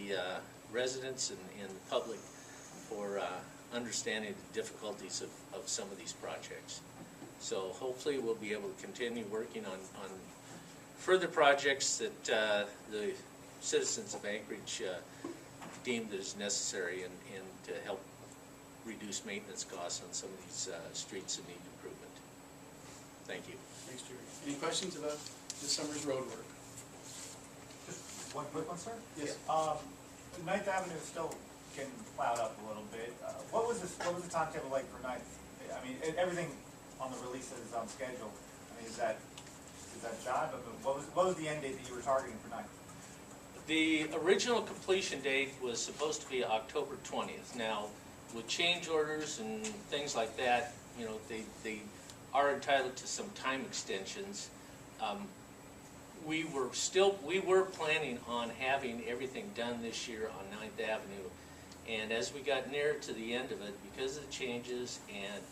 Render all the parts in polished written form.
the residents and the public for understanding the difficulties of some of these projects. So hopefully we'll be able to continue working on further projects that the citizens of Anchorage deemed as necessary and to help reduce maintenance costs on some of these streets that need improvement. Thank you. Thanks, Jerry. Any questions about this summer's road work? Just one quick one, sir? Yes. 9th Avenue is still getting plowed up a little bit. What was the timetable like for 9th? I mean, everything on the release is on schedule. I mean, is that done? But what was the end date that you were targeting for 9th? The original completion date was supposed to be October 20th. Now, with change orders and things like that, you know, they are entitled to some time extensions. We were planning on having everything done this year on 9th Avenue, and as we got nearer to the end of it, because of the changes and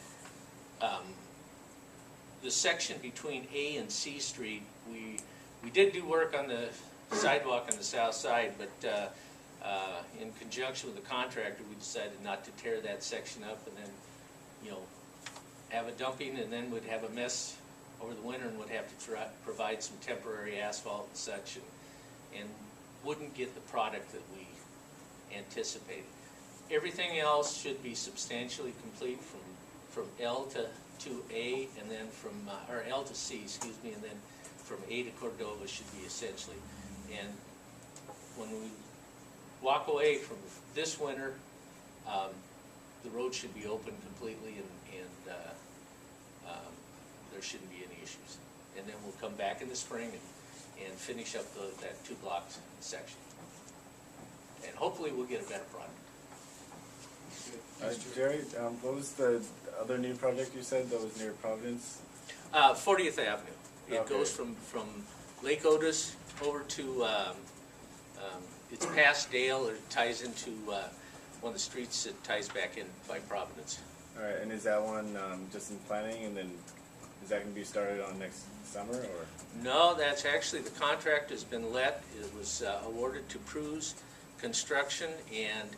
the section between A and C Street, we did do work on the sidewalk on the south side, but in conjunction with the contractor, we decided not to tear that section up and then, you know, have a dumping, and then we'd have a mess over the winter and would have to provide some temporary asphalt and such, and wouldn't get the product that we anticipated. Everything else should be substantially complete from L to A, and then from or L to C, excuse me, and then from A to Cordova should be essentially. And when we walk away from this winter, the road should be open completely, and there shouldn't be any issues. And then we'll come back in the spring and finish up that 2-block section. And hopefully we'll get a better product. Jerry, what was the other new project you said that was near Providence? 40th Avenue. It goes from Lake Otis over to, it's past Dale. It ties into one of the streets that ties back in by Providence. All right, and is that one just in planning, and then is that going to be started on next summer, or? No, that's actually, the contract has been let. It was awarded to Pruse Construction, and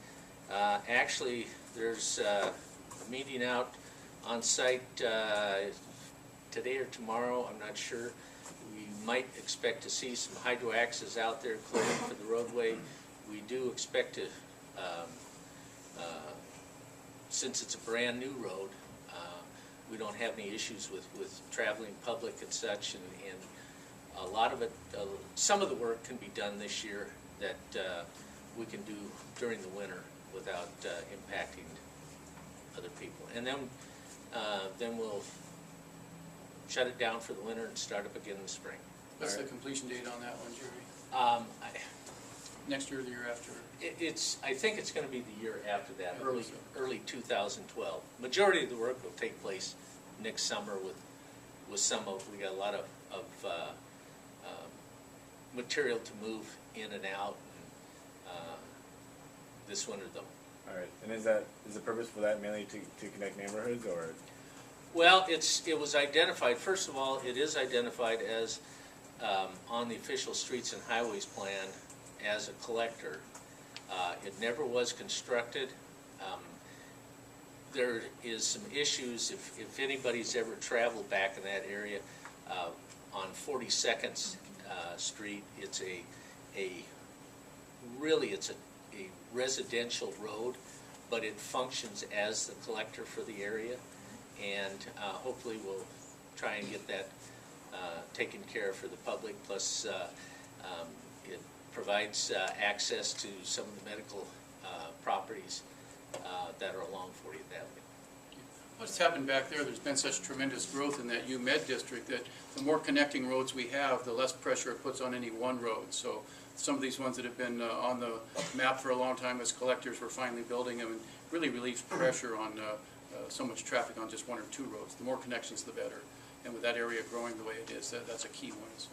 actually there's a meeting out on site today or tomorrow, I'm not sure. We might expect to see some hydro-axes out there clearing for the roadway. We do expect to, since it's a brand new road, we don't have any issues with traveling public and such, and a lot of it, some of the work can be done this year that we can do during the winter without impacting other people. And then we'll shut it down for the winter and start up again in the spring. What's the completion date on that one, Jerry? Next year or the year after? I think it's going to be the year after that, early 2012. Majority of the work will take place next summer with some of, we got a lot of material to move in and out, and this winter though. All right, and is the purpose for that mainly to connect neighborhoods, or? Well, it was identified, first of all, it is identified as on the official streets and highways plan as a collector. It never was constructed. There is some issues, if anybody's ever traveled back in that area, on 42nd Street, it's really a residential road, but it functions as the collector for the area, and hopefully we'll try and get that taken care of for the public, plus it provides access to some of the medical properties that are along 40th Avenue. What's happened back there, there's been such tremendous growth in that UMed district that the more connecting roads we have, the less pressure it puts on any one road. So some of these ones that have been on the map for a long time as collectors, we're finally building them, and really relieves pressure on so much traffic on just one or two roads. The more connections, the better. And with that area growing the way it is, that's a key one. So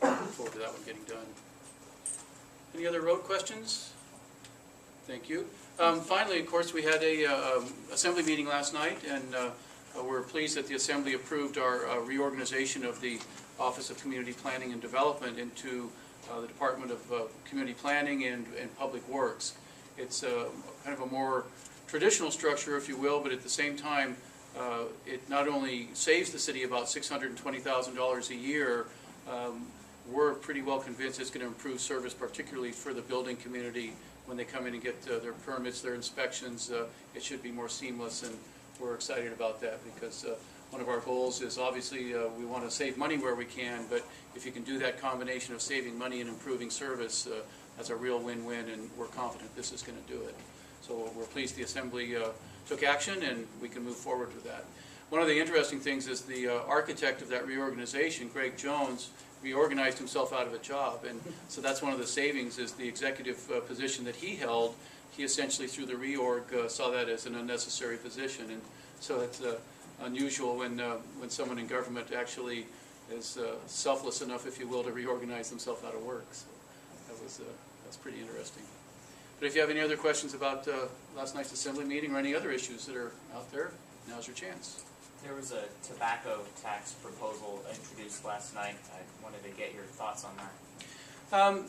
I look forward to that one getting done. Any other road questions? Thank you. Finally, of course, we had a assembly meeting last night, and we're pleased that the assembly approved our reorganization of the Office of Community Planning and Development into the Department of Community Planning and Public Works. It's kind of a more traditional structure, if you will, but at the same time, it not only saves the city about $620,000 a year, we're pretty well convinced it's going to improve service, particularly for the building community when they come in and get their permits, their inspections. It should be more seamless, and we're excited about that because one of our goals is obviously we want to save money where we can, but if you can do that combination of saving money and improving service, that's a real win-win, and we're confident this is going to do it. So we're pleased the Assembly took action, and we can move forward with that. One of the interesting things is the architect of that reorganization, Greg Jones, reorganized himself out of a job, and so that's one of the savings is the executive position that he held. He essentially, through the reorg, saw that as an unnecessary position, and so it's unusual when someone in government actually is selfless enough, if you will, to reorganize themselves out of work. So that's pretty interesting. But if you have any other questions about last night's Assembly meeting or any other issues that are out there, now's your chance. There was a tobacco tax proposal introduced last night. I wanted to get your thoughts on that.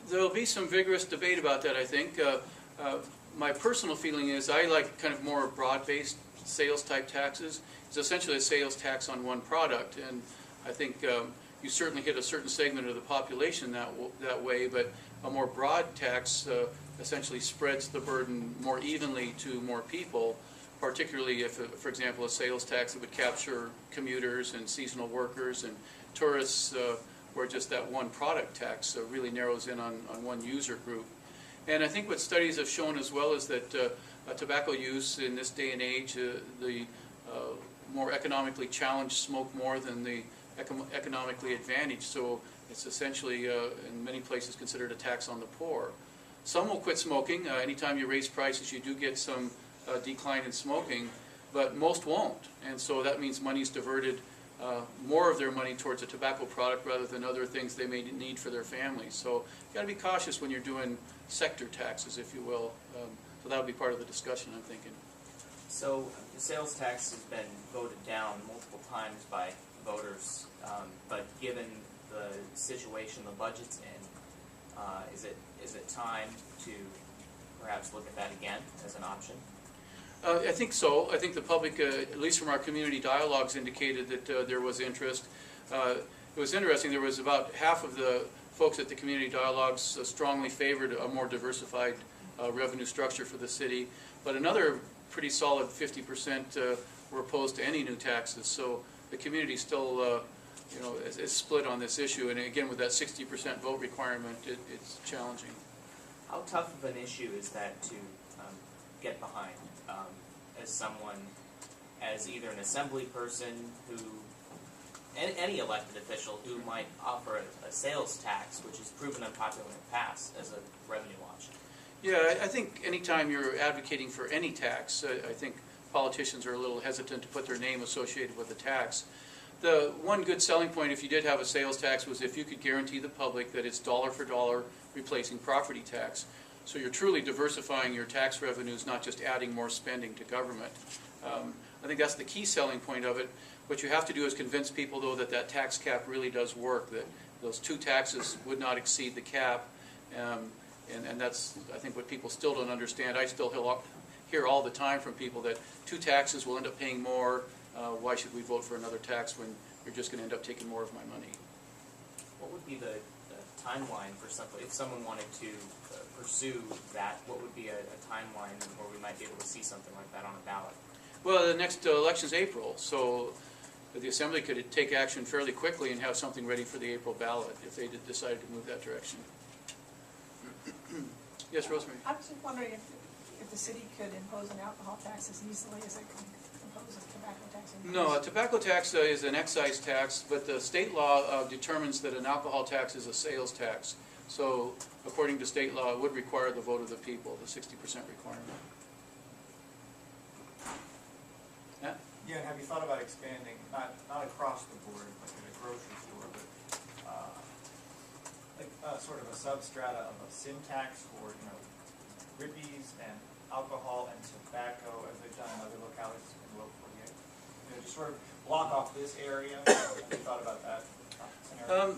There'll be some vigorous debate about that, I think. My personal feeling is I like kind of more broad-based sales type taxes. It's essentially a sales tax on one product, and I think you certainly hit a certain segment of the population that way, but a more broad tax essentially spreads the burden more evenly to more people, particularly if, for example, a sales tax that would capture commuters and seasonal workers and tourists, where just that one product tax really narrows in on one user group. And I think what studies have shown as well is that tobacco use in this day and age, the more economically challenged smoke more than the economically advantaged. So it's essentially, in many places, considered a tax on the poor. Some will quit smoking. Anytime you raise prices, you do get some decline in smoking, but most won't. And so that means money's diverted, more of their money towards a tobacco product rather than other things they may need for their families. So you've got to be cautious when you're doing sector taxes, if you will. So that would be part of the discussion, I'm thinking. So the sales tax has been voted down multiple times by voters, but given the situation the budget's in, is it time to perhaps look at that again as an option? I think so. I think the public, at least from our community dialogues, indicated that there was interest. It was interesting. There was about half of the folks at the community dialogues strongly favored a more diversified revenue structure for the city, but another pretty solid 50% were opposed to any new taxes. So the community still, is split on this issue. And again, with that 60% vote requirement, it's challenging. How tough of an issue is that to get behind as someone, as either an assembly person who, any elected official who might offer a sales tax, which is proven unpopular in the past, as a revenue option? Yeah, I think anytime you're advocating for any tax, I think politicians are a little hesitant to put their name associated with a tax. The one good selling point, if you did have a sales tax, was if you could guarantee the public that it's dollar for dollar replacing property tax. So you're truly diversifying your tax revenues, not just adding more spending to government. I think that's the key selling point of it. What you have to do is convince people, though, that that tax cap really does work, that those two taxes would not exceed the cap. And that's, I think, what people still don't understand. I still hear all the time from people that two taxes will end up paying more. Why should we vote for another tax when you're just going to end up taking more of my money? What would be the timeline for something, if someone wanted to pursue that, what would be a timeline where we might be able to see something like that on a ballot? Well, the next election's April, so the Assembly could take action fairly quickly and have something ready for the April ballot if they decided to move that direction. Yes, Rosemary? I was just wondering if the city could impose an alcohol tax as easily as it can impose a tobacco tax. No, a tobacco tax is an excise tax, but the state law determines that an alcohol tax is a sales tax. So, according to state law, it would require the vote of the people, the 60% requirement. Yeah? Yeah, and have you thought about expanding, not across the board, like at a grocery store, but sort of a substrata of a sin tax for, ribbies and alcohol and tobacco, as they've done in other localities in the local 48? Just sort of block off this area. Have you thought about that scenario?